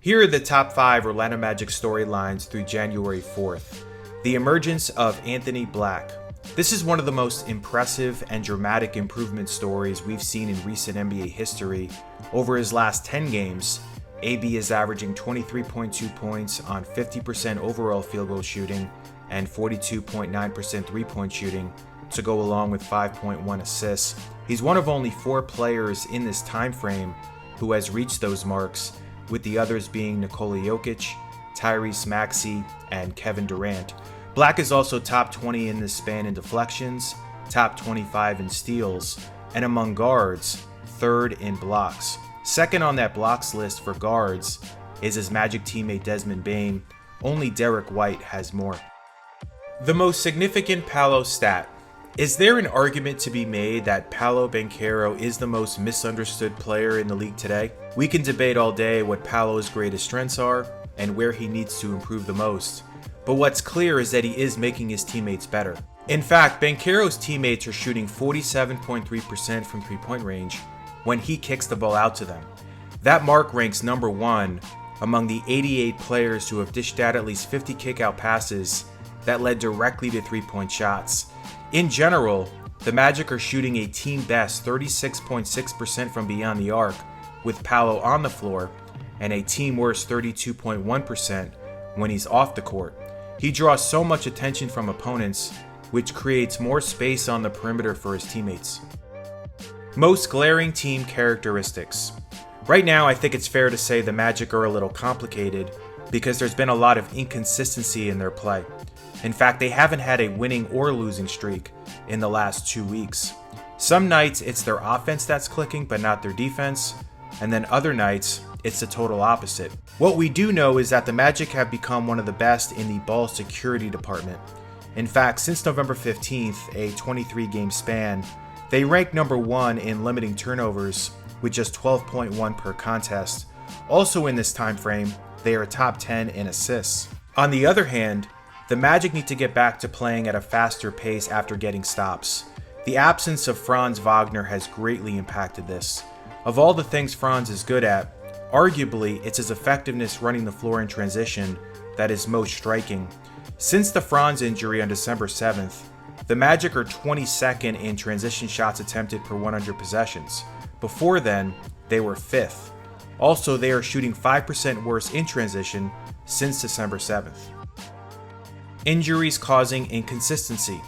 Here are the top 5 Orlando Magic storylines through January 4th. The emergence of Anthony Black. This is one of the most impressive and dramatic improvement stories we've seen in recent NBA history. Over his last 10 games, AB is averaging 23.2 points on 50% overall field goal shooting and 42.9% three-point shooting to go along with 5.1 assists. He's one of only 4 players in this time frame who has reached those marks, with the others being Nikola Jokic, Tyrese Maxey, and Kevin Durant. Black is also top 20 in this span in deflections, top 25 in steals, and among guards, 3rd in blocks. Second on that blocks list for guards is his Magic teammate Desmond Bane. Only Derek White has more. The most significant Paolo stat. Is there an argument to be made that Paolo Banchero is the most misunderstood player in the league today? We can debate all day what Paolo's greatest strengths are and where he needs to improve the most. But what's clear is that he is making his teammates better. In fact, Banchero's teammates are shooting 47.3% from three-point range when he kicks the ball out to them. That mark ranks number 1 among the 88 players who have dished out at least 50 kick-out passes that led directly to three-point shots. In general, the Magic are shooting a team-best 36.6% from beyond the arc with Paolo on the floor and a team-worst 32.1% when he's off the court. He draws so much attention from opponents, which creates more space on the perimeter for his teammates. Most glaring team characteristics. Right now, I think it's fair to say the Magic are a little complicated because there's been a lot of inconsistency in their play. In fact, they haven't had a winning or losing streak in the last 2 weeks. Some nights it's their offense that's clicking, but not their defense, and then other nights it's the total opposite. What we do know is that the Magic have become one of the best in the ball security department. In fact, since November 15th, a 23-game span, they rank number 1 in limiting turnovers with just 12.1 per contest. Also in this time frame, they are top 10 in assists. On the other hand, the Magic need to get back to playing at a faster pace after getting stops. The absence of Franz Wagner has greatly impacted this. Of all the things Franz is good at, arguably it's his effectiveness running the floor in transition that is most striking. Since the Franz injury on December 7th, the Magic are 22nd in transition shots attempted per 100 possessions. Before then, they were 5th. Also, they are shooting 5% worse in transition since December 7th. Injuries causing inconsistency.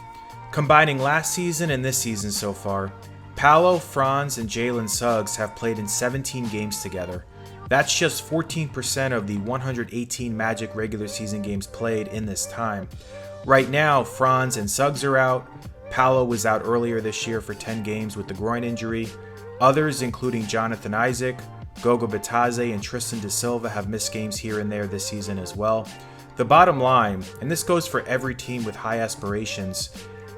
Combining last season and this season so far, Paolo, Franz, and Jalen Suggs have played in 17 games together. That's just 14% of the 118 Magic regular season games played in this time. Right now, Franz and Suggs are out. Paolo was out earlier this year for 10 games with the groin injury. Others, including Jonathan Isaac, Goga Bitadze, and Tristan da Silva, have missed games here and there this season as well. The bottom line, and this goes for every team with high aspirations,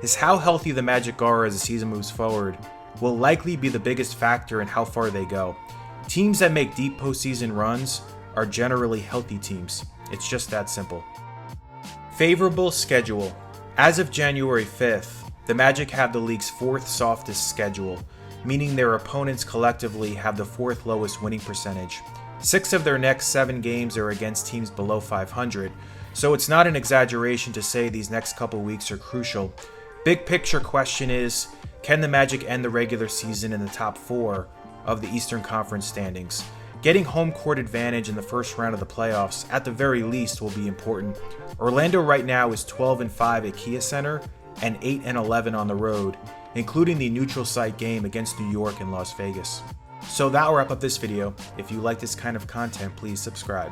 is how healthy the Magic are as the season moves forward will likely be the biggest factor in how far they go. Teams that make deep postseason runs are generally healthy teams. It's just that simple. Favorable schedule. As of January 5th, the Magic have the league's 4th softest schedule, meaning their opponents collectively have the 4th lowest winning percentage. 6 of their next 7 games are against teams below 500, so it's not an exaggeration to say these next couple weeks are crucial. Big picture question is, can the Magic end the regular season in the top 4 of the Eastern Conference standings? Getting home court advantage in the first round of the playoffs, at the very least, will be important. Orlando right now is 12-5 at Kia Center and 8-11 on the road, including the neutral site game against New York and Las Vegas. So that'll wrap up this video. If you like this kind of content, please subscribe.